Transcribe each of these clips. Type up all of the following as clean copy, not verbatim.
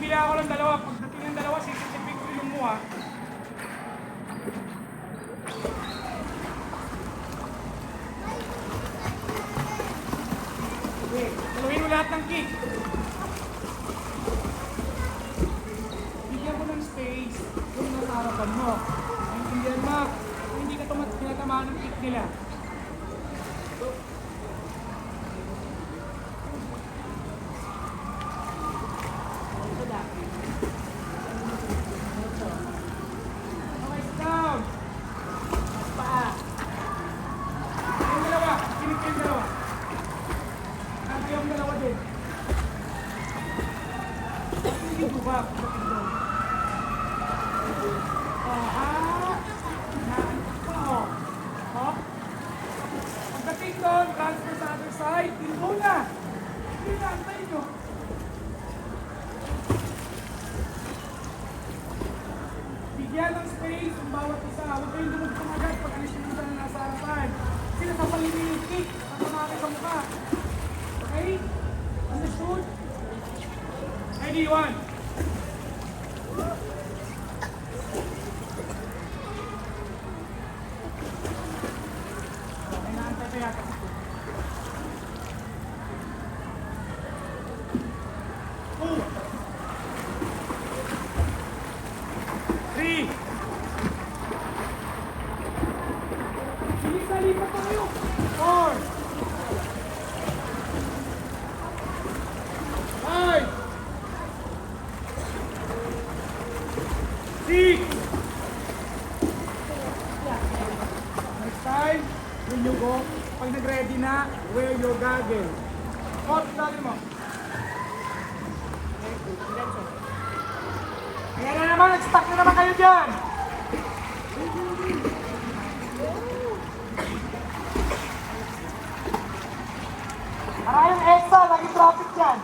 Pipili ako ng dalawa. Pagdating ng dalawa, sisipin ko yung mo ha. Okay, saluhin mo lahat ng kick. Bigyan mo ng space kung nasa harapan mo. Naintindihan mo, kung hindi ka tinatamaan ng kick nila. Okay, sit down. Paa. Yung dalawa, pinip yung dalawa. Nanti yung dalawa din. Hindi ko ba? Pagdating doon, transfer sa other side. Tinto na. Hindi na, antayin nyo. Bigyan ng space ang bawat isa. Huwag kayong dumugtong agad pag alis nyo na nasa harapan. Sila sa paligid yung kick at tumaki sa mukha. Okay? Understood? Ready, one. Okay, naantay pa yata. 2 3 Bilis na lipat pa kayo. 4 5 6 Next time, when you go, pag nag-ready na, wear your goggles. Hop, goggles mo. Kaya na naman, nag-stuck na naman kayo dyan. Maraming EDSA, lagi traffic dyan.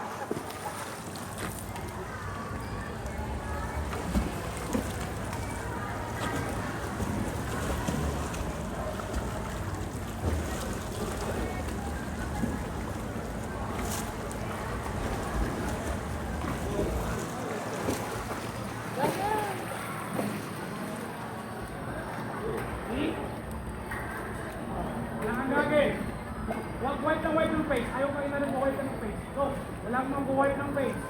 Huwag white ng white ng face. Ayaw kayo na rin white ng face. So, wala mang white ng face.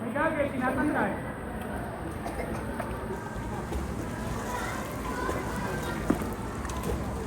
May gagawin, tinatanggal.